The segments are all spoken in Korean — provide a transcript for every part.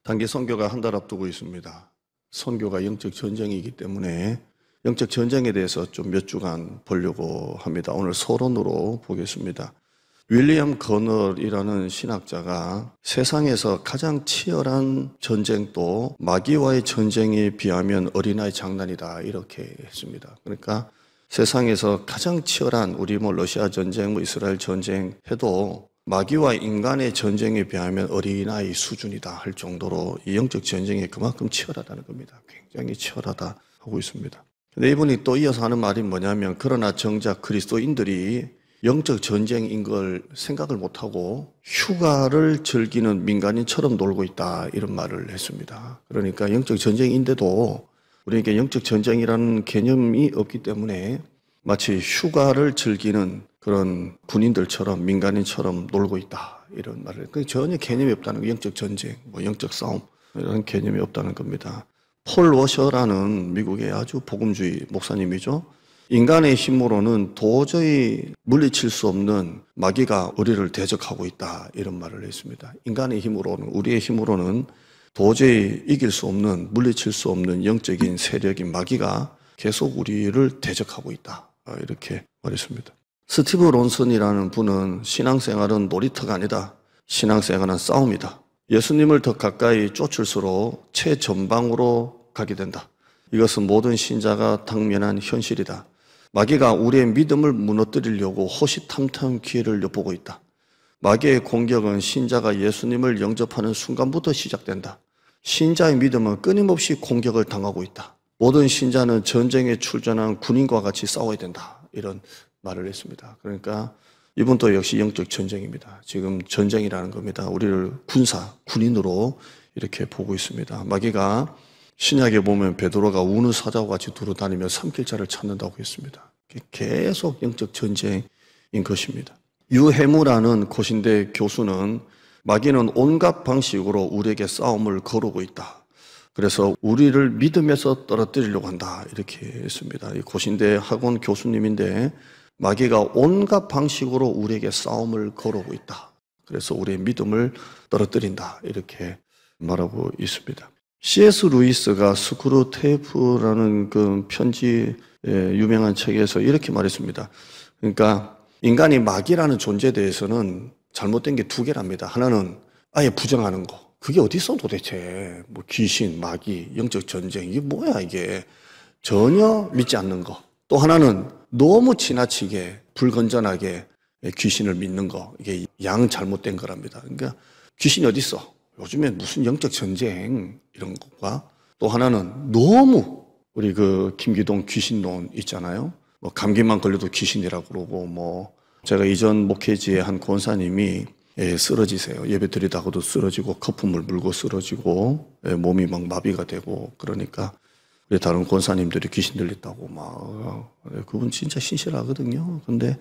단기 선교가 한 달 앞두고 있습니다. 선교가 영적 전쟁이기 때문에 영적 전쟁에 대해서 좀 몇 주간 보려고 합니다. 오늘 서론으로 보겠습니다. 윌리엄 거널이라는 신학자가 세상에서 가장 치열한 전쟁도 마귀와의 전쟁에 비하면 어린아이 장난이다 이렇게 했습니다. 그러니까 세상에서 가장 치열한 우리 러시아 전쟁, 이스라엘 전쟁 해도 마귀와 인간의 전쟁에 비하면 어린아이 수준이다 할 정도로 이 영적 전쟁이 그만큼 치열하다는 겁니다. 굉장히 치열하다 하고 있습니다. 근데 이분이 또 이어서 하는 말이 뭐냐면 그러나 정작 그리스도인들이 영적 전쟁인 걸 생각을 못하고 휴가를 즐기는 민간인처럼 놀고 있다 이런 말을 했습니다. 그러니까 영적 전쟁인데도 우리에게 영적 전쟁이라는 개념이 없기 때문에 마치 휴가를 즐기는 그런 군인들처럼 민간인처럼 놀고 있다 이런 말을 전혀 개념이 없다는 거. 영적 전쟁, 영적 싸움 이런 개념이 없다는 겁니다. 폴 워셔라는 미국의 아주 복음주의 목사님이죠. 인간의 힘으로는 도저히 물리칠 수 없는 마귀가 우리를 대적하고 있다 이런 말을 했습니다. 인간의 힘으로는, 우리의 힘으로는 도저히 이길 수 없는, 물리칠 수 없는 영적인 세력인 마귀가 계속 우리를 대적하고 있다 이렇게 말했습니다. 스티브 론슨이라는 분은 신앙생활은 놀이터가 아니다. 신앙생활은 싸움이다. 예수님을 더 가까이 쫓을수록 최전방으로 가게 된다. 이것은 모든 신자가 당면한 현실이다. 마귀가 우리의 믿음을 무너뜨리려고 호시탐탐 기회를 엿보고 있다. 마귀의 공격은 신자가 예수님을 영접하는 순간부터 시작된다. 신자의 믿음은 끊임없이 공격을 당하고 있다. 모든 신자는 전쟁에 출전한 군인과 같이 싸워야 된다. 이런 말을 했습니다. 그러니까 이분도 역시 영적 전쟁입니다. 지금 전쟁이라는 겁니다. 우리를 군인으로 이렇게 보고 있습니다. 마귀가 신약에 보면 베드로가 우는 사자와 같이 두루다니며 삼킬자를 찾는다고 했습니다. 계속 영적 전쟁인 것입니다. 유해무라는 고신대 교수는 마귀는 온갖 방식으로 우리에게 싸움을 거르고 있다. 그래서 우리를 믿음에서 떨어뜨리려고 한다 이렇게 했습니다. 이 고신대 학원 교수님인데 마귀가 온갖 방식으로 우리에게 싸움을 걸어오고 있다. 그래서 우리의 믿음을 떨어뜨린다 이렇게 말하고 있습니다. C.S. 루이스가 스크루테이프라는 그 편지 유명한 책에서 이렇게 말했습니다. 그러니까 인간이 마귀라는 존재에 대해서는 잘못된 게 두 개랍니다. 하나는 아예 부정하는 거. 그게 어디 있어 도대체. 귀신, 마귀, 영적 전쟁 이게 뭐야 이게. 전혀 믿지 않는 거. 또 하나는 너무 지나치게 불건전하게 귀신을 믿는 거. 이게 양 잘못된 거랍니다. 그러니까 귀신이 어디 있어. 요즘에 무슨 영적 전쟁 이런 것과 또 하나는 너무 우리 그 김기동 귀신론 있잖아요. 감기만 걸려도 귀신이라고 그러고 제가 이전 목회지의 한 권사님이 쓰러지세요. 예배 드리다가도 쓰러지고 거품을 물고 쓰러지고 몸이 막 마비가 되고 그러니까 우리 다른 권사님들이 귀신 들렸다고 그분 진짜 신실하거든요. 근데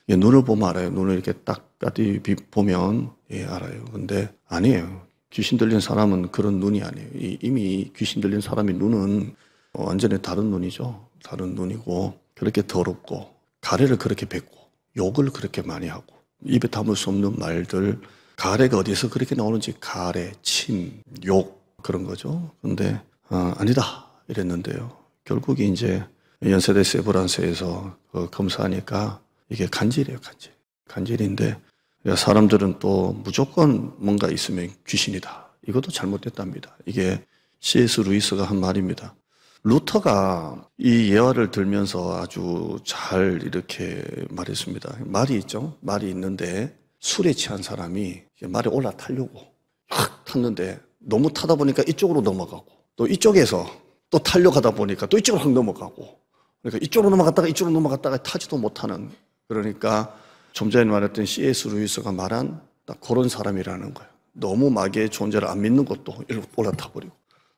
눈을 보면 알아요. 눈을 이렇게 딱 까디 보면 알아요. 근데 아니에요. 귀신 들린 사람은 그런 눈이 아니에요. 이미 귀신 들린 사람의 눈은 완전히 다른 눈이죠. 다른 눈이고 그렇게 더럽고 가래를 그렇게 뱉고 욕을 그렇게 많이 하고 입에 담을 수 없는 말들 가래가 어디서 그렇게 나오는지 가래, 침, 욕 그런 거죠. 근데 아니다 이랬는데요. 결국에 이제 연세대 세브란스에서 검사하니까 이게 간질이에요. 간질인데 사람들은 또 무조건 뭔가 있으면 귀신이다. 이것도 잘못됐답니다. 이게 C.S. 루이스가 한 말입니다. 루터가 이 예화를 들면서 아주 잘 이렇게 말했습니다. 말이 있죠. 말이 있는데 술에 취한 사람이 말에 올라타려고 확 탔는데 너무 타다 보니까 이쪽으로 넘어가고 또 이쪽에서 또 타려고 하다 보니까 또 이쪽으로 확 넘어가고 그러니까 이쪽으로 넘어갔다가 타지도 못하는 그러니까 좀 전에 말했던 C.S. 루이스가 말한 딱 그런 사람이라는 거예요. 너무 마귀의 존재를 안 믿는 것도 이렇게 올라타 버리고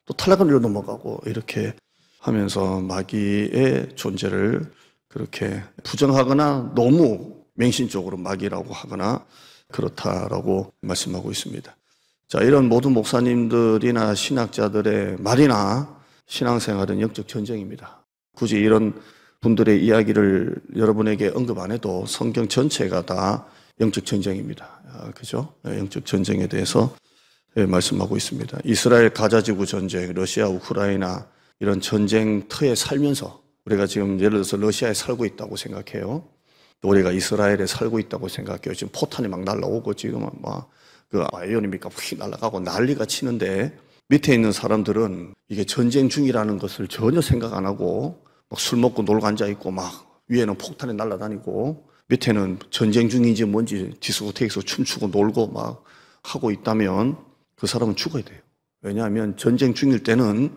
또 탈락은 이리로 넘어가고 이렇게 하면서 마귀의 존재를 그렇게 부정하거나 너무 맹신적으로 마귀라고 하거나 그렇다라고 말씀하고 있습니다. 자, 이런 모든 목사님들이나 신학자들의 말이나 신앙생활은 영적 전쟁입니다. 굳이 이런 분들의 이야기를 여러분에게 언급 안 해도 성경 전체가 다 영적 전쟁입니다. 그죠? 영적 전쟁에 대해서 말씀하고 있습니다. 이스라엘 가자지구 전쟁, 러시아 우크라이나 이런 전쟁터에 살면서 우리가 지금 예를 들어서 러시아에 살고 있다고 생각해요. 또 우리가 이스라엘에 살고 있다고 생각해요. 지금 포탄이 막 날라오고 지금은 막 그 아이언입니까 휙 날아가고 난리가 치는데 밑에 있는 사람들은 이게 전쟁 중이라는 것을 전혀 생각 안 하고 막 술 먹고 놀고 앉아 있고 막 위에는 폭탄이 날아다니고 밑에는 전쟁 중인지 뭔지 디스코테이크에서 춤추고 놀고 막 하고 있다면 그 사람은 죽어야 돼요. 왜냐하면 전쟁 중일 때는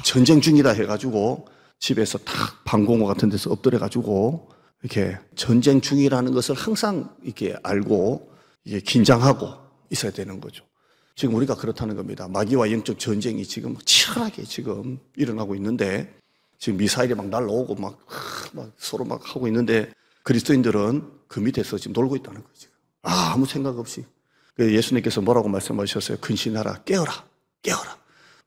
전쟁 중이다 해가지고 집에서 탁 방공호 같은 데서 엎드려가지고 이렇게 전쟁 중이라는 것을 항상 이렇게 알고 이게 긴장하고 있어야 되는 거죠. 지금 우리가 그렇다는 겁니다. 마귀와 영적 전쟁이 지금 치열하게 지금 일어나고 있는데 지금 미사일이 막 날라오고 막 서로 막 하고 있는데 그리스도인들은 그 밑에서 지금 놀고 있다는 거죠. 아무 생각 없이. 예수님께서 뭐라고 말씀하셨어요? 근신하라, 깨어라, 깨어라.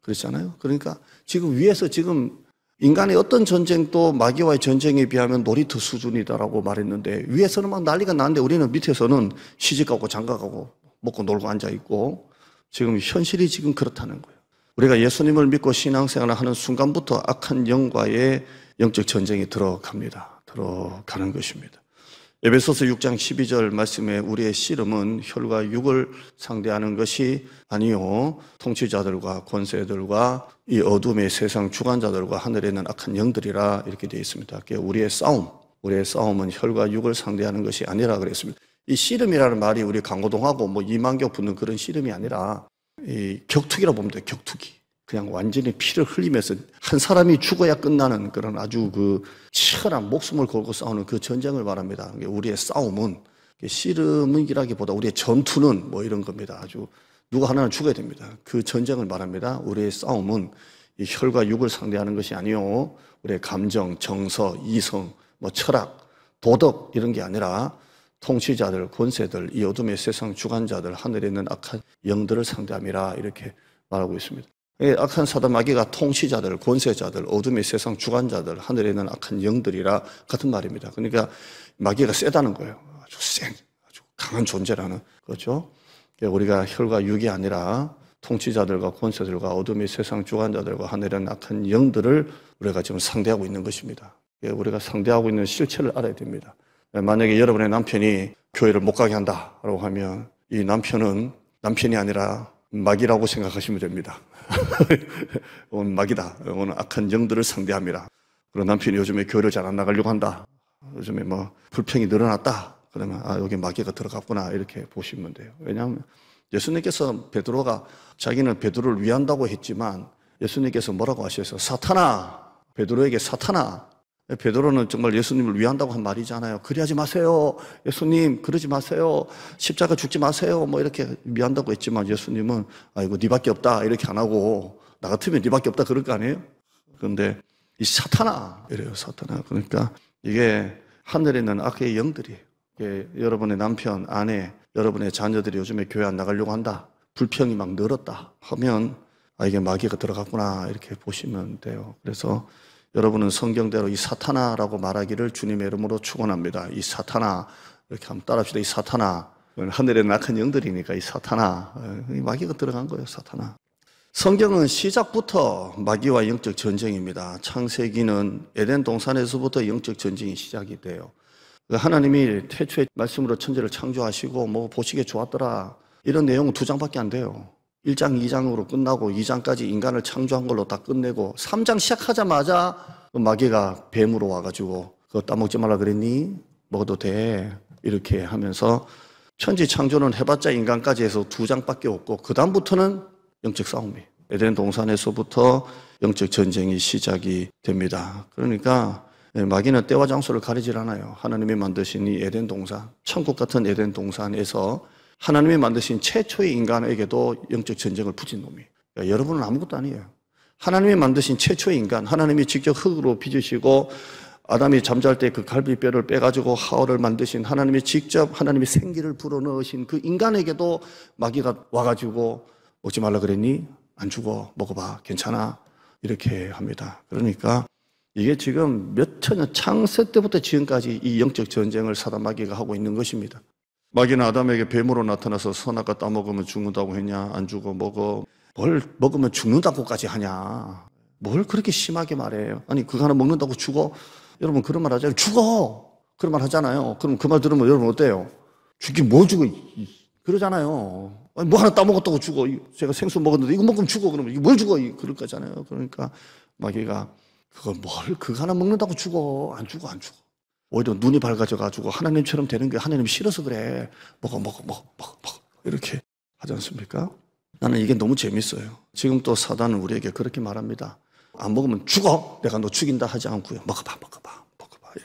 그랬잖아요. 그러니까 지금 위에서 지금 인간의 어떤 전쟁도 마귀와의 전쟁에 비하면 놀이터 수준이다라고 말했는데 위에서는 막 난리가 나는데 우리는 밑에서는 시집가고 장가가고 먹고 놀고 앉아있고 지금 현실이 지금 그렇다는 거예요. 우리가 예수님을 믿고 신앙생활을 하는 순간부터 악한 영과의 영적 전쟁이 들어가는 것입니다. 에베소서 6장 12절 말씀에 우리의 씨름은 혈과 육을 상대하는 것이 아니요 통치자들과 권세들과 이 어둠의 세상 주관자들과 하늘에 있는 악한 영들이라 이렇게 되어 있습니다. 우리의 싸움은 혈과 육을 상대하는 것이 아니라 그랬습니다. 이 씨름이라는 말이 우리 강호동하고 뭐 이만경 붙는 그런 씨름이 아니라 이 격투기라고 보면 돼요. 격투기. 그냥 완전히 피를 흘리면서 한 사람이 죽어야 끝나는 그런 아주 그 치열한 목숨을 걸고 싸우는 그 전쟁을 말합니다. 우리의 싸움은 씨름이라기보다 우리의 전투는 뭐 이런 겁니다. 아주 누가 하나는 죽어야 됩니다. 그 전쟁을 말합니다. 우리의 싸움은 이 혈과 육을 상대하는 것이 아니요 우리의 감정, 정서, 이성, 뭐 철학, 도덕 이런 게 아니라 통치자들, 권세들, 이 어둠의 세상 주관자들, 하늘에 있는 악한 영들을 상대함이라 이렇게 말하고 있습니다. 악한 사단 마귀가 통치자들, 권세자들, 어둠의 세상 주관자들, 하늘에 있는 악한 영들이라 같은 말입니다. 그러니까 마귀가 세다는 거예요. 아주 강한 존재라는 거죠. 우리가 혈과 육이 아니라 통치자들과 권세들과 어둠의 세상 주관자들과 하늘에 있는 악한 영들을 우리가 지금 상대하고 있는 것입니다. 우리가 상대하고 있는 실체를 알아야 됩니다. 만약에 여러분의 남편이 교회를 못 가게 한다라고 하면 이 남편은 남편이 아니라 마귀라고 생각하시면 됩니다. 오늘 마귀다. 오늘 악한 영들을 상대합니다. 그리고 남편이 요즘에 교회를 잘 안 나가려고 한다. 요즘에 뭐 불평이 늘어났다. 그러면 여기 마귀가 들어갔구나 이렇게 보시면 돼요. 왜냐하면 예수님께서 베드로가 자기는 베드로를 위한다고 했지만 예수님께서 뭐라고 하셨어요? 사탄아, 베드로에게 사탄아. 베드로는 정말 예수님을 위한다고 한 말이잖아요. 그리하지 마세요. 예수님 그러지 마세요. 십자가 죽지 마세요. 뭐 이렇게 위한다고 했지만 예수님은 아이고 네밖에 없다 이렇게 안 하고 나 같으면 네밖에 없다 그럴 거 아니에요. 그런데 이 사탄아 이래요. 사탄아. 그러니까 이게 하늘에 있는 악의 영들이에요. 이게 여러분의 남편, 아내, 여러분의 자녀들이 요즘에 교회 안 나가려고 한다. 불평이 막 늘었다 하면 이게 마귀가 들어갔구나 이렇게 보시면 돼요. 그래서 여러분은 성경대로 이 사탄아라고 말하기를 주님의 이름으로 축원합니다. 이 사탄아 이렇게 한번 따라합시다. 이 사탄아 하늘에 악한 영들이니까 이 사탄아 마귀가 들어간 거예요. 사탄아. 성경은 시작부터 마귀와 영적 전쟁입니다. 창세기는 에덴 동산에서부터 영적 전쟁이 시작이 돼요. 하나님이 태초에 말씀으로 천지를 창조하시고 뭐 보시기에 좋았더라 이런 내용은 2장밖에 안 돼요. 1장, 2장으로 끝나고 2장까지 인간을 창조한 걸로 다 끝내고 3장 시작하자마자 마귀가 뱀으로 와가지고 그거 따먹지 말라 그랬니? 먹어도 돼. 이렇게 하면서 천지 창조는 해봤자 인간까지 해서 2장밖에 없고 그 다음부터는 영적 싸움이에요. 에덴 동산에서부터 영적 전쟁이 시작이 됩니다. 그러니까 마귀는 때와 장소를 가리질 않아요. 하나님이 만드신 이 에덴 동산, 천국 같은 에덴 동산에서 하나님이 만드신 최초의 인간에게도 영적 전쟁을 붙인 놈이에요. 그러니까 여러분은 아무것도 아니에요. 하나님이 만드신 최초의 인간, 하나님이 직접 흙으로 빚으시고 아담이 잠잘 때 그 갈비뼈를 빼가지고 하와를 만드신 하나님이 직접 하나님이 생기를 불어넣으신 그 인간에게도 마귀가 와가지고 먹지 말라 그랬니? 안 죽어. 먹어봐. 괜찮아. 이렇게 합니다. 그러니까 이게 지금 몇 천년 창세 때부터 지금까지 이 영적 전쟁을 사단 마귀가 하고 있는 것입니다. 마귀는 아담에게 뱀으로 나타나서 선악과 따먹으면 죽는다고 했냐? 안 죽어. 먹어. 뭘 먹으면 죽는다고까지 하냐? 뭘 그렇게 심하게 말해요? 아니 그거 하나 먹는다고 죽어? 여러분 그런 말 하잖아요. 죽어! 그런 말 하잖아요. 그럼 그 말 들으면 여러분 어때요? 죽긴 뭐 죽어? 그러잖아요. 아니, 뭐 하나 따먹었다고 죽어. 제가 생수 먹었는데 이거 먹으면 죽어. 그러면 이거 뭘 죽어? 그럴 거잖아요. 그러니까 마귀가 그거 하나 먹는다고 죽어. 안 죽어. 오히려 눈이 밝아져가지고 하나님처럼 되는 게 하나님 싫어서 그래. 먹어. 이렇게 하지 않습니까? 나는 이게 너무 재밌어요. 지금 또 사단은 우리에게 그렇게 말합니다. 안 먹으면 죽어. 내가 너 죽인다 하지 않고요. 먹어봐.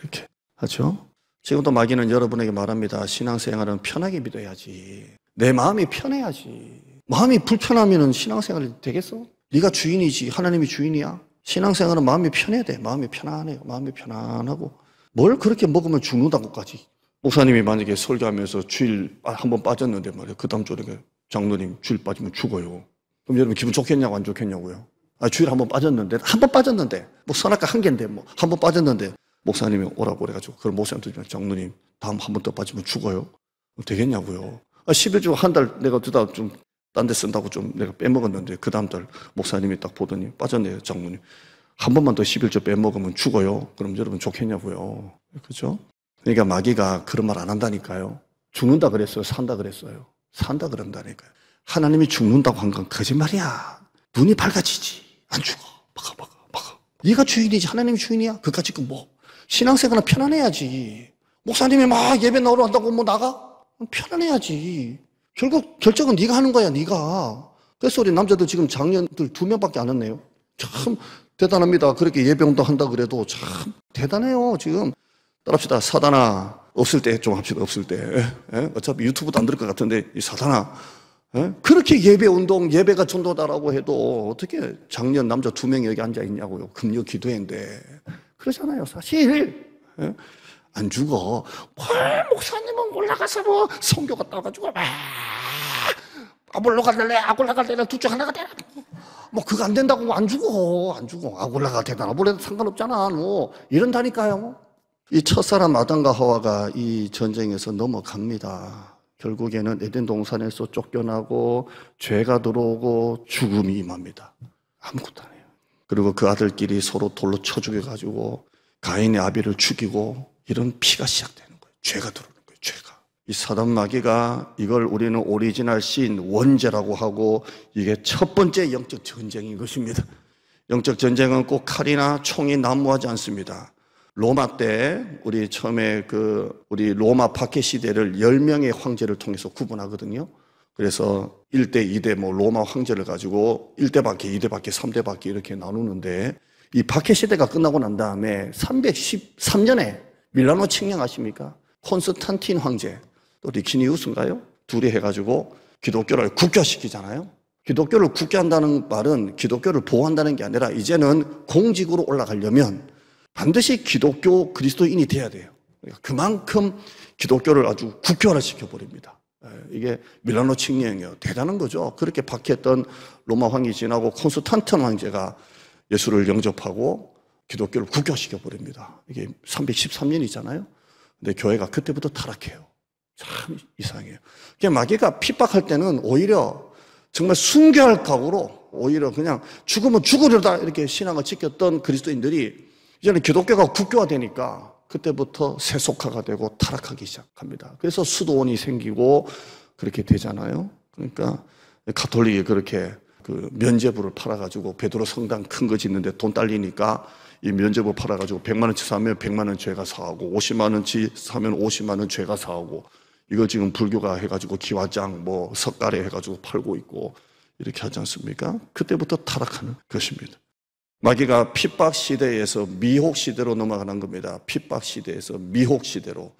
이렇게 하죠. 지금 또 마귀는 여러분에게 말합니다. 신앙생활은 편하게 믿어야지. 내 마음이 편해야지. 마음이 불편하면 신앙생활이 되겠어? 네가 주인이지 하나님이 주인이야? 신앙생활은 마음이 편해야 돼. 마음이 편안해요. 마음이 편안하고 뭘 그렇게 먹으면 죽는다고까지. 목사님이 만약에 설교하면서 주일 한번 빠졌는데 말이에요. 그 다음 주에 장로님 주일 빠지면 죽어요. 그럼 여러분 기분 좋겠냐고 안 좋겠냐고요? 주일 한번 빠졌는데 뭐 선악과 한 개인데 뭐 한 번 빠졌는데 목사님이 오라고 그래가지고 그걸 목사님한테 장로님 다음 한 번 더 빠지면 죽어요? 되겠냐고요? 11주 한 달 내가 두다 좀 딴 데 쓴다고 좀 내가 빼먹었는데 그 다음 달 목사님이 딱 보더니 빠졌네요 장로님. 한 번만 더 11조 빼먹으면 죽어요? 그럼 여러분 좋겠냐고요? 그렇죠? 그러니까 마귀가 그런 말 안 한다니까요. 죽는다 그랬어요? 산다 그랬어요? 산다 그런다니까요. 하나님이 죽는다고 한 건 거짓말이야. 눈이 밝아지지. 안 죽어. 먹어. 네가 주인이지 하나님이 주인이야? 그까짓 거 뭐. 신앙생활은 편안해야지. 목사님이 막 예배 나오러 한다고 뭐 나가? 편안해야지. 결국 결정은 네가 하는 거야, 네가. 그래서 우리 남자들 지금 장년들 2명밖에 안 왔네요. 참 대단합니다. 그렇게 예배 운동 한다 그래도 참 대단해요. 지금 따라합시다. 사단아 없을 때 좀 합시다. 없을 때. 어차피 유튜브도 안 들을 것 같은데 이 사단아 그렇게 예배 운동 예배가 전도다라고 해도 어떻게 장년 남자 2명이 여기 앉아 있냐고요. 금요 기도회인데 그러잖아요. 사실 안 죽어. 뭘 목사님은 올라가서 뭐 성교가 따가지고 아볼로가 될래 아골라가 될래 둘 중 하나가 되라. 뭐 그거 안 된다고 안 죽어. 아골라가 되든 아볼라도 상관없잖아. 뭐 이런다니까요. 이 첫사람 아담과 하와가 이 전쟁에서 넘어갑니다. 결국에는 에덴 동산에서 쫓겨나고 죄가 들어오고 죽음이 임합니다. 아무것도 안 해요. 그리고 그 아들끼리 서로 돌로 쳐 죽여가지고 가인의 아벨을 죽이고 이런 피가 시작되는 거예요. 죄가 들어오는 거예요. 죄가. 이 사단 마귀가 이걸 우리는 오리지널 신 원죄라고 하고 이게 첫 번째 영적 전쟁인 것입니다. 영적 전쟁은 꼭 칼이나 총이 난무하지 않습니다. 로마 때 우리 처음에 우리 로마 박해 시대를 10명의 황제를 통해서 구분하거든요. 그래서 1대, 2대 뭐 로마 황제를 가지고 1대 박해, 2대 박해, 3대 박해 이렇게 나누는데 이 박해 시대가 끝나고 난 다음에 313년에 밀라노 칙령 아십니까? 콘스탄틴 황제, 또 리키니우스인가요? 둘이 해가지고 기독교를 국교시키잖아요. 기독교를 국교한다는 말은 기독교를 보호한다는 게 아니라 이제는 공직으로 올라가려면 반드시 기독교 그리스도인이 돼야 돼요. 그만큼 기독교를 아주 국교화를 시켜버립니다. 이게 밀라노 칙령이에요. 대단한 거죠. 그렇게 박해했던 로마 황이 지나고 콘스탄틴 황제가 예수를 영접하고 기독교를 국교화시켜버립니다. 이게 313년이잖아요. 근데 교회가 그때부터 타락해요. 참 이상해요. 마귀가 핍박할 때는 오히려 정말 순교할 각오로 오히려 그냥 죽으면 죽으려다 이렇게 신앙을 지켰던 그리스도인들이 이제는 기독교가 국교화되니까 그때부터 세속화가 되고 타락하기 시작합니다. 그래서 수도원이 생기고 그렇게 되잖아요. 그러니까 가톨릭이 그렇게 면죄부를 팔아가지고 베드로 성당 큰 거 짓는데 돈 딸리니까 이 면죄부 팔아가지고 100만 원치 사면 100만 원 죄가 사하고 50만 원치 사면 50만 원 죄가 사하고 이거 지금 불교가 해가지고 기와장 뭐 석가래 해가지고 팔고 있고 이렇게 하지 않습니까? 그때부터 타락하는 것입니다. 마귀가 핍박 시대에서 미혹 시대로 넘어가는 겁니다. 핍박 시대에서 미혹 시대로.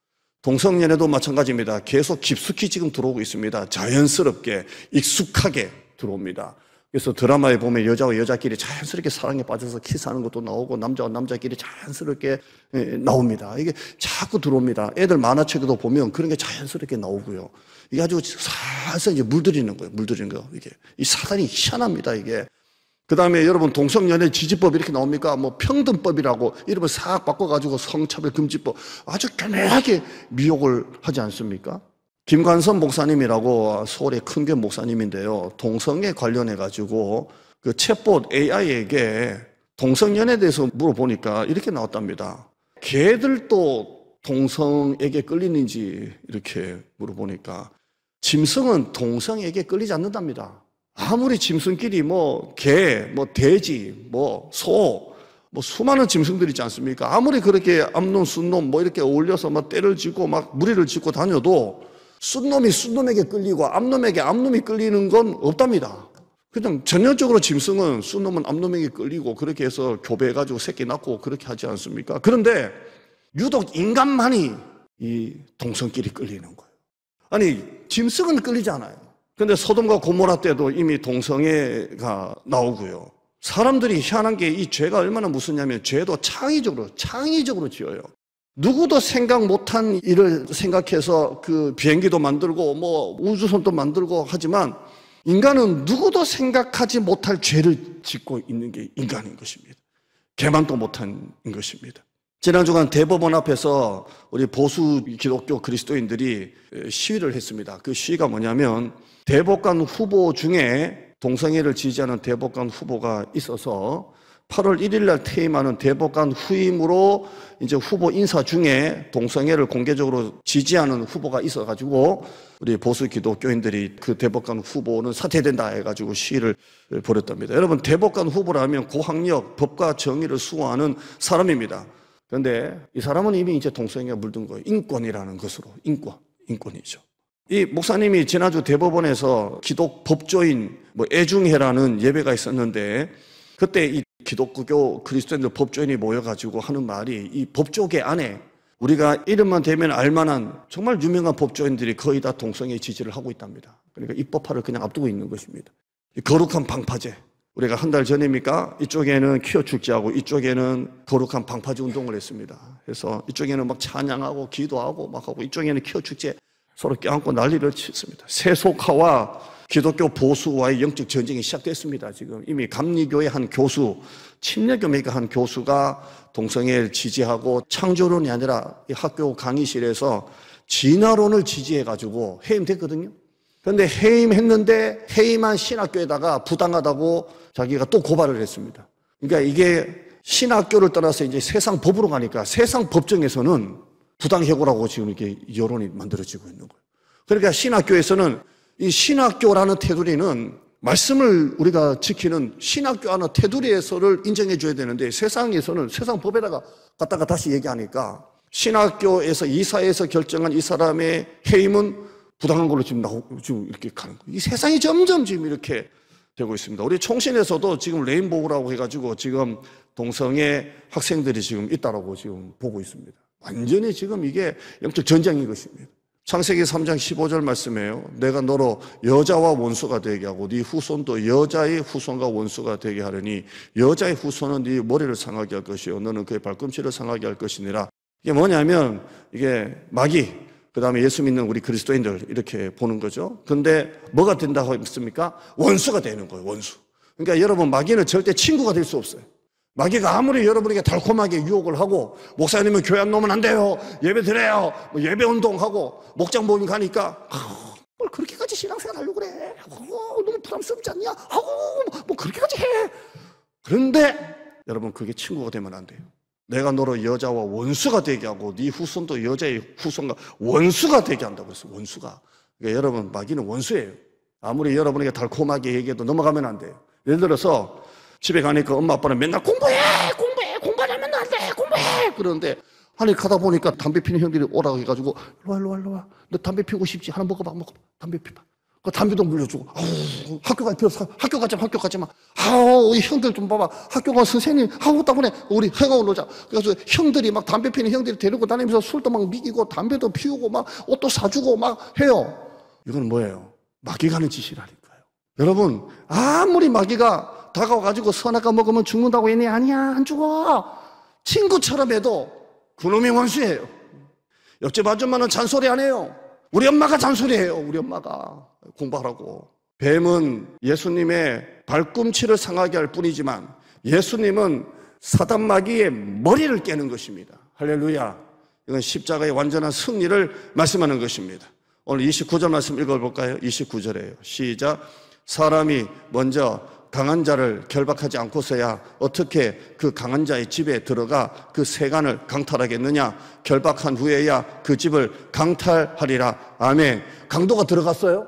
동성연애도 마찬가지입니다. 계속 깊숙이 지금 들어오고 있습니다. 자연스럽게 익숙하게 들어옵니다. 그래서 드라마에 보면 여자와 여자끼리 자연스럽게 사랑에 빠져서 키스하는 것도 나오고 남자와 남자끼리 자연스럽게 나옵니다. 이게 자꾸 들어옵니다. 애들 만화책에도 보면 그런 게 자연스럽게 나오고요. 이게 아주 살살 이제 물들이는 거예요. 물들이는 거. 이게 이 사단이 희한합니다. 이게. 그 다음에 여러분 동성연애 지지법 이렇게 나옵니까? 뭐 평등법이라고 이름을 싹 바꿔가지고 성차별 금지법 아주 교묘하게 미혹을 하지 않습니까? 김관선 목사님이라고 서울의 큰교 목사님인데요. 동성애 관련해가지고 그 챗봇 AI에게 동성연애에 대해서 물어보니까 이렇게 나왔답니다. 개들도 동성에게 끌리는지 이렇게 물어보니까 짐승은 동성에게 끌리지 않는답니다. 아무리 짐승끼리 개, 돼지, 소, 수많은 짐승들이 있지 않습니까? 아무리 그렇게 암놈, 순놈 이렇게 어울려서 떼를 쥐고 무리를 짓고 다녀도 순놈이 순놈에게 끌리고 암놈에게 암놈이 끌리는 건 없답니다. 그냥 전형적으로 짐승은 순놈은 암놈에게 끌리고 그렇게 해서 교배해가지고 새끼 낳고 그렇게 하지 않습니까? 그런데 유독 인간만이 이 동성끼리 끌리는 거예요. 아니, 짐승은 끌리지 않아요. 근데 소돔과 고모라 때도 이미 동성애가 나오고요. 사람들이 희한한 게 이 죄가 얼마나 무섭냐면 죄도 창의적으로 지어요. 누구도 생각 못한 일을 생각해서 그 비행기도 만들고 우주선도 만들고 하지만 인간은 누구도 생각하지 못할 죄를 짓고 있는 게 인간인 것입니다. 개만도 못한 것입니다. 지난 주간 대법원 앞에서 우리 보수 기독교 그리스도인들이 시위를 했습니다. 그 시위가 뭐냐면 대법관 후보 중에 동성애를 지지하는 대법관 후보가 있어서 8월 1일 날 퇴임하는 대법관 후임으로 이제 후보 인사 중에 동성애를 공개적으로 지지하는 후보가 있어가지고 우리 보수 기독교인들이 그 대법관 후보는 사퇴된다 해가지고 시위를 벌였답니다. 여러분, 대법관 후보라면 고학력, 법과 정의를 수호하는 사람입니다. 그런데 이 사람은 이미 이제 동성애가 물든 거예요. 인권이라는 것으로. 인권이죠. 이 목사님이 지난주 대법원에서 기독 법조인 애중회라는 예배가 있었는데 그때 이 기독교 그리스도인들 법조인이 모여가지고 하는 말이 이 법조계 안에 우리가 이름만 대면 알만한 정말 유명한 법조인들이 거의 다 동성애 지지를 하고 있답니다. 그러니까 입법화를 그냥 앞두고 있는 것입니다. 이 거룩한 방파제. 우리가 한 달 전입니까? 이쪽에는 퀴어 축제하고 이쪽에는 거룩한 방파제 운동을 했습니다. 그래서 이쪽에는 막 찬양하고 기도하고 막 하고 이쪽에는 퀴어 축제 서로 껴안고 난리를 쳤습니다. 세속화와 기독교 보수와의 영적 전쟁이 시작됐습니다. 지금 이미 감리교의 한 교수, 침례교회의 한 교수가 동성애를 지지하고 창조론이 아니라 이 학교 강의실에서 진화론을 지지해가지고 해임됐거든요. 그런데 해임했는데 해임한 신학교에다가 부당하다고 자기가 또 고발을 했습니다. 그러니까 이게 신학교를 떠나서 이제 세상 법으로 가니까 세상 법정에서는 부당해고라고 지금 이렇게 여론이 만들어지고 있는 거예요. 그러니까 신학교에서는 이 신학교라는 테두리는 말씀을 우리가 지키는 신학교라는 테두리에서를 인정해 줘야 되는데 세상에서는 세상 법에다가 갖다가 다시 얘기하니까 신학교에서 이사회에서 결정한 이 사람의 해임은 부당한 걸로 지금 이렇게 가는 거예요. 이 세상이 점점 지금 이렇게 되고 있습니다. 우리 총신에서도 지금 레인보우라고 해가지고 지금 동성애 학생들이 지금 있다라고 지금 보고 있습니다. 완전히 지금 이게 영적 전쟁인 것입니다. 창세기 3장 15절 말씀이에요. 내가 너로 여자와 원수가 되게 하고 네 후손도 여자의 후손과 원수가 되게 하려니 여자의 후손은 네 머리를 상하게 할 것이요 너는 그의 발꿈치를 상하게 할 것이니라. 이게 뭐냐면 이게 마귀 그 다음에 예수 믿는 우리 그리스도인들 이렇게 보는 거죠. 그런데 뭐가 된다고 했습니까? 원수가 되는 거예요. 원수. 그러니까 여러분 마귀는 절대 친구가 될 수 없어요. 마귀가 아무리 여러분에게 달콤하게 유혹을 하고 목사님은 교회 안 놓으면 안 돼요. 예배 드려요. 예배 운동하고 목장 모임 가니까 뭘 그렇게까지 신앙생활 하려고 그래. 너무 부담스럽지 않냐? 뭐 그렇게까지 해. 그런데 여러분 그게 친구가 되면 안 돼요. 내가 너로 여자와 원수가 되게 하고 네 후손도 여자의 후손과 원수가 되게 한다고 했어요. 원수가. 그러니까 여러분 마귀는 원수예요. 아무리 여러분에게 달콤하게 얘기해도 넘어가면 안 돼요. 예를 들어서 집에 가니까 엄마 아빠는 맨날 공부하면 안 돼. 공부해. 그러는데 아니 가다 보니까 담배 피는 형들이 오라고 해가지고 일로 와. 너 담배 피우고 싶지? 하나 먹어봐. 담배 피봐. 그 담배도 물려주고 학교 가지 마. 우리 형들 좀 봐봐. 학교 가 선생님 때문에 우리 행하고 놀자. 그래서 형들이 막 담배 피는 형들이 데리고 다니면서 술도 막 미기고 담배도 피우고 막 옷도 사주고 막 해요. 이건 뭐예요? 마귀가 하는 짓이라니까요. 여러분 아무리 마귀가 다가와가지고 선악과 먹으면 죽는다고 했니? 아니야 안 죽어. 친구처럼 해도 그놈이 원수예요. 옆집 아줌마는 잔소리 안 해요. 우리 엄마가 잔소리해요. 우리 엄마가 공부하라고. 뱀은 예수님의 발꿈치를 상하게 할 뿐이지만 예수님은 사단 마귀의 머리를 깨는 것입니다. 할렐루야. 이건 십자가의 완전한 승리를 말씀하는 것입니다. 오늘 29절 말씀 읽어볼까요? 29절이에요. 시작. 사람이 먼저 강한 자를 결박하지 않고서야 어떻게 그 강한 자의 집에 들어가 그 세간을 강탈하겠느냐? 결박한 후에야 그 집을 강탈하리라. 아멘. 강도가 들어갔어요.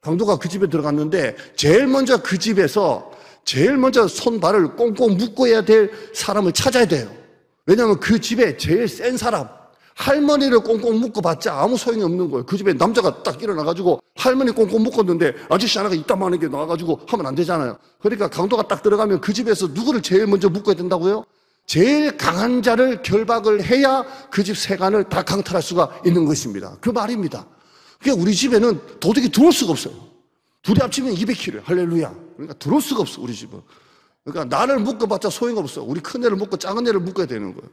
강도가 그 집에 들어갔는데 제일 먼저 그 집에서 제일 먼저 손발을 꽁꽁 묶어야 될 사람을 찾아야 돼요. 왜냐하면 그 집에 제일 센 사람, 할머니를 꽁꽁 묶어봤자 아무 소용이 없는 거예요. 그 집에 남자가 딱 일어나가지고 할머니 꽁꽁 묶었는데 아저씨 하나가 이따만한 게 나와가지고 하면 안 되잖아요. 그러니까 강도가 딱 들어가면 그 집에서 누구를 제일 먼저 묶어야 된다고요? 제일 강한 자를 결박을 해야 그 집 세간을 다 강탈할 수가 있는 것입니다. 그 말입니다. 그러니까 우리 집에는 도둑이 들어올 수가 없어요. 둘이 합치면 200kg예요. 할렐루야. 그러니까 들어올 수가 없어, 우리 집은. 그러니까 나를 묶어봤자 소용없어. 우리 큰애를 묶고 작은 애를 묶어야 되는 거예요.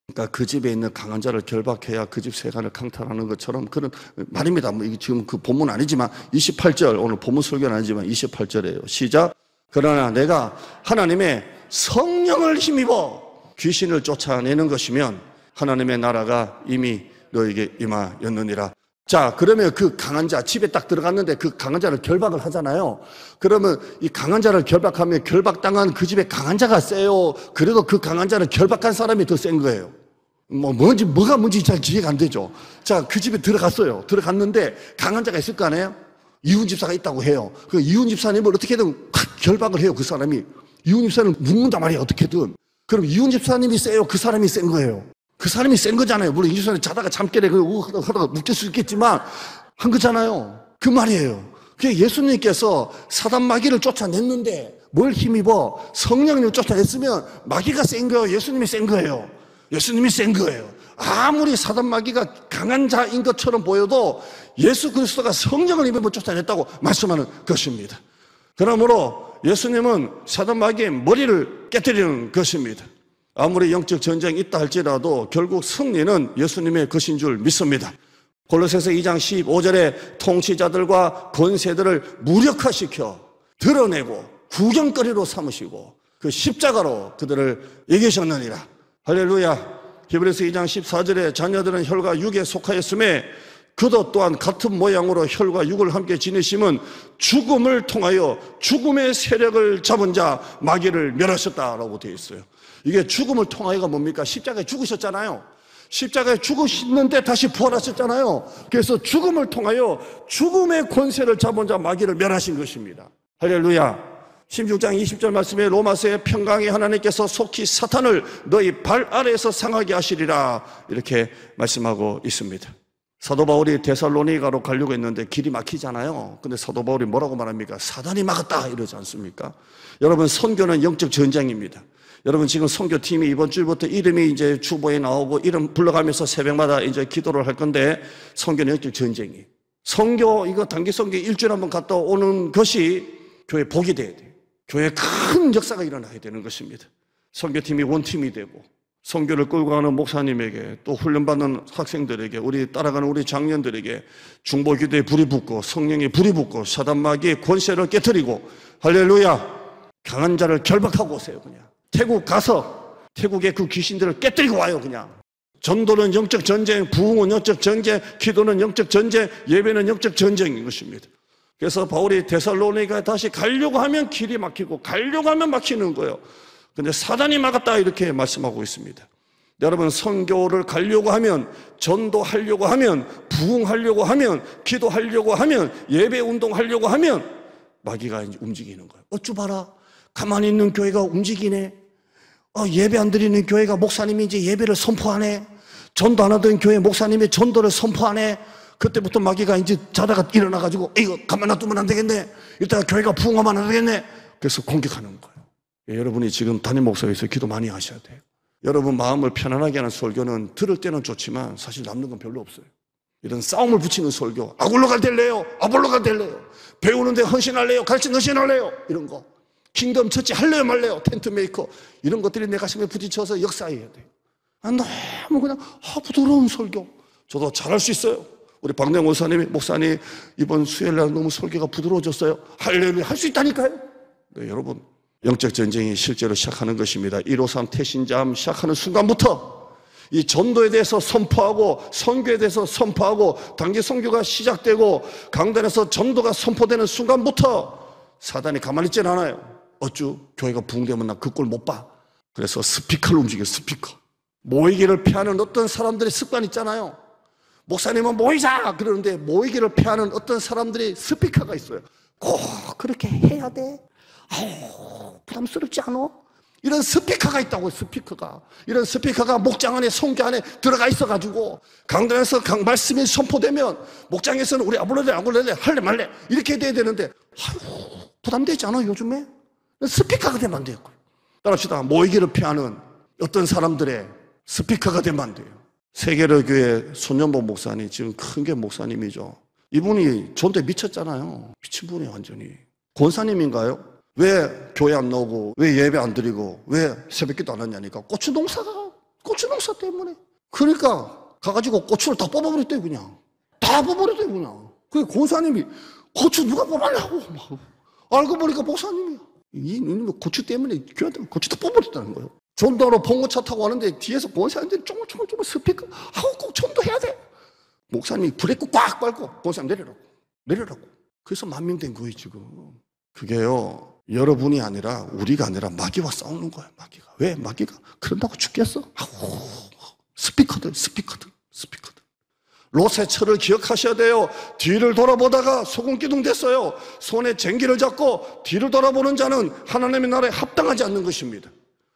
그러니까 그 집에 있는 강한 자를 결박해야 그 집 세간을 강탈하는 것처럼 그런 말입니다. 뭐 이게 지금 그 본문 아니지만 28절, 오늘 본문 설교는 아니지만 28절이에요. 시작. 그러나 내가 하나님의 성령을 힘입어 귀신을 쫓아내는 것이면 하나님의 나라가 이미 너에게 임하였느니라. 자, 그러면 그 강한 자, 집에 딱 들어갔는데 그 강한 자를 결박을 하잖아요. 그러면 이 강한 자를 결박하면 결박당한 그 집에 강한 자가 세요? 그래도 그 강한 자를 결박한 사람이 더 센 거예요. 뭐가 뭔지 잘 기회가 안 되죠. 자, 그 집에 들어갔어요. 들어갔는데 강한 자가 있을 거 아니에요? 이훈 집사가 있다고 해요. 그 이훈 집사님을 어떻게든 결박을 해요, 그 사람이. 이훈 집사님을 묶는단 말이에요, 어떻게든. 그럼 이훈 집사님이 세요? 그 사람이 센 거예요? 그 사람이 센 거잖아요. 물론 이 집사님 자다가 잠결에 하다가 묶일 수 있겠지만 한 거잖아요. 그 말이에요. 그게 예수님께서 사단 마귀를 쫓아냈는데 뭘 힘입어? 성령님을 쫓아냈으면 마귀가 센 거예요? 예수님이 센 거예요? 예수님이 센 거예요. 아무리 사단 마귀가 강한 자인 것처럼 보여도 예수 그리스도가 성령을 힘입어 쫓아냈다고 말씀하는 것입니다. 그러므로 예수님은 사단 마귀의 머리를 깨뜨리는 것입니다. 아무리 영적 전쟁이 있다 할지라도 결국 승리는 예수님의 것인 줄 믿습니다. 골로새서 2장 15절에 통치자들과 권세들을 무력화시켜 드러내고 구경거리로 삼으시고 그 십자가로 그들을 이기셨느니라. 할렐루야. 히브리서 2장 14절에 자녀들은 혈과 육에 속하였음에 그도 또한 같은 모양으로 혈과 육을 함께 지니심은 죽음을 통하여 죽음의 세력을 잡은 자 마귀를 멸하셨다라고 되어 있어요. 이게 죽음을 통하여가 뭡니까? 십자가에 죽으셨잖아요. 십자가에 죽으셨는데 다시 부활하셨잖아요. 그래서 죽음을 통하여 죽음의 권세를 잡은 자 마귀를 멸하신 것입니다. 할렐루야. 16장 20절 말씀에 로마서의 평강의 하나님께서 속히 사탄을 너희 발 아래에서 상하게 하시리라 이렇게 말씀하고 있습니다. 사도 바울이 데살로니가로 가려고 했는데 길이 막히잖아요. 근데 사도 바울이 뭐라고 말합니까? 사단이 막았다 이러지 않습니까? 여러분, 선교는 영적 전쟁입니다. 여러분, 지금 선교팀이 이번 주부터 이름이 이제 주보에 나오고 이름 불러가면서 새벽마다 이제 기도를 할 건데 선교는 영적 전쟁이에요. 선교, 이거 단기 선교 일주일에 한번 갔다 오는 것이 교회 복이 돼야 돼요. 교회에 큰 역사가 일어나야 되는 것입니다. 선교팀이 원팀이 되고 선교를 끌고 가는 목사님에게 또 훈련받는 학생들에게 우리 따라가는 우리 장년들에게 중보기도에 불이 붙고 성령에 불이 붙고 사단마귀의 권세를 깨트리고 할렐루야 강한 자를 결박하고 오세요. 그냥 태국 가서 태국의 그 귀신들을 깨뜨리고 와요. 그냥 전도는 영적 전쟁, 부흥은 영적 전쟁, 기도는 영적 전쟁, 예배는 영적 전쟁인 것입니다. 그래서 바울이 데살로니가에 다시 가려고 하면 길이 막히고 가려고 하면 막히는 거예요. 근데 사단이 막았다 이렇게 말씀하고 있습니다. 여러분, 선교를 가려고 하면, 전도하려고 하면, 부흥하려고 하면, 기도하려고 하면, 예배 운동하려고 하면 마귀가 이제 움직이는 거예요. 어쭈 봐라, 가만히 있는 교회가 움직이네. 예배 안 드리는 교회가 목사님이 이제 예배를 선포하네. 전도 안 하던 교회 목사님이 전도를 선포하네. 그때부터 마귀가 이제 자다가 일어나가지고 이거 가만 놔두면 안 되겠네. 이따가 교회가 부흥하면 안 되겠네. 그래서 공격하는 거예요. 여러분이 지금 담임 목사에서 기도 많이 하셔야 돼요. 여러분 마음을 편안하게 하는 설교는 들을 때는 좋지만 사실 남는 건 별로 없어요. 이런 싸움을 붙이는 설교, 아굴로가 될래요? 아볼로가 될래요? 배우는데 헌신할래요? 가르치는 헌신할래요? 이런 거. 킹덤 처치 할래요 말래요? 텐트 메이커. 이런 것들이 내 가슴에 부딪혀서 역사해야 돼요. 너무 그냥 부드러운 설교. 저도 잘할 수 있어요. 우리 박내 목사님 이번 수요일날 너무 설교가 부드러워졌어요. 할렐루야 할 수 있다니까요. 네, 여러분 영적 전쟁이 실제로 시작하는 것입니다. 153 태신자함 시작하는 순간부터 이 전도에 대해서 선포하고 선교에 대해서 선포하고 단기 선교가 시작되고 강단에서 전도가 선포되는 순간부터 사단이 가만히 있진 않아요. 어쭈? 교회가 부흥되면 나 그 꼴 못 봐. 그래서 스피커를 움직여, 스피커. 모이기를 피하는 어떤 사람들의 습관이 있잖아요. 목사님은 모이자! 그러는데 모이기를 피하는 어떤 사람들이 스피커가 있어요. 꼭 그렇게 해야 돼? 아유, 부담스럽지 않아? 이런 스피커가 있다고요, 스피커가. 이런 스피커가 목장 안에, 성교 안에 들어가 있어가지고 강단에서 말씀이 선포되면 목장에서는 우리 아볼레 할래 말래 이렇게 돼야 되는데 아유, 부담되지 않아 요즘에? 스피커가 되면 안 돼요. 따라합시다. 모이기를 피하는 어떤 사람들의 스피커가 되면 안 돼요. 세계로교회 손연보 목사님, 지금 큰 게 목사님이죠. 이분이 전도에 미쳤잖아요. 미친 분이 완전히. 권사님인가요? 왜 교회 안 나오고 왜 예배 안 드리고 왜 새벽기도 안 하냐니까 고추 농사 때문에. 그러니까 가가지고 고추를 다 뽑아버렸대요. 그냥 다 뽑아버렸대요. 그냥. 그 권사님이 고추 누가 뽑아냐고 막. 알고 보니까 목사님이야. 이놈의 고추 때문에 교회한테 고추 다 뽑아버렸다는 거예요. 전도하러 봉고차 타고 가는데 뒤에서 권사님들이 쪼글쪼글 스피커 아우 꼭 전도해야 돼. 목사님이 브레이크 꽉 밟고 권사님 내리라고. 그래서 10,000명 된 거예요 지금. 그게요 여러분이 아니라 우리가 아니라 마귀와 싸우는 거예요. 마귀가. 왜? 마귀가 그런다고 죽겠어? 아우 스피커들. 롯의 철을 기억하셔야 돼요. 뒤를 돌아보다가 소금기둥 됐어요. 손에 쟁기를 잡고 뒤를 돌아보는 자는 하나님의 나라에 합당하지 않는 것입니다.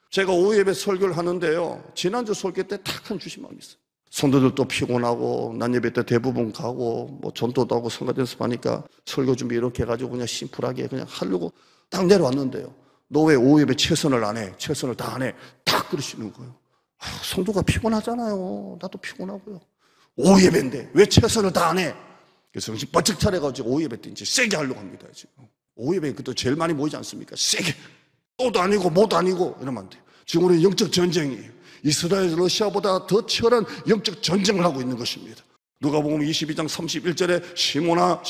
제가 오후 예배 설교를 하는데요. 지난주 설교 때 탁 한 주시마음이 있어요. 성도들도 피곤하고 난 예배 때 대부분 가고 뭐 전도도 하고 성가대에서 하니까 설교 준비 이렇게 해가지고 그냥 심플하게 그냥 하려고 딱 내려왔는데요. 너 왜 오후 예배 최선을 안 해? 최선을 다 안 해? 딱 그러시는 거예요. 성도가 피곤하잖아요. 나도 피곤하고요. 오후 예배인데 왜 최선을 다 안 해? 그래서 정신 바짝 차려가지고 오후 예배 때 이제 세게 하려고 합니다. 지금. 오후 예배 그때 제일 많이 모이지 않습니까? 세게. 또도 아니고 뭐도 아니고 이러면 안 돼요. 지금 우리 영적 전쟁이에요. 이스라엘 러시아보다 더 치열한 영적 전쟁을 하고 있는 것입니다. 누가복음 22장 31절에 시몬아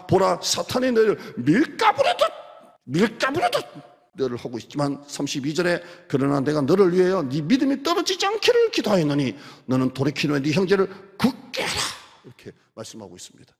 보라 사탄이 너를 밀가부르듯 너를 하고 있지만 32절에 그러나 내가 너를 위하여 네 믿음이 떨어지지 않기를 기도하였느니 너는 돌이키는 네 형제를 굳게 하라 이렇게 말씀하고 있습니다.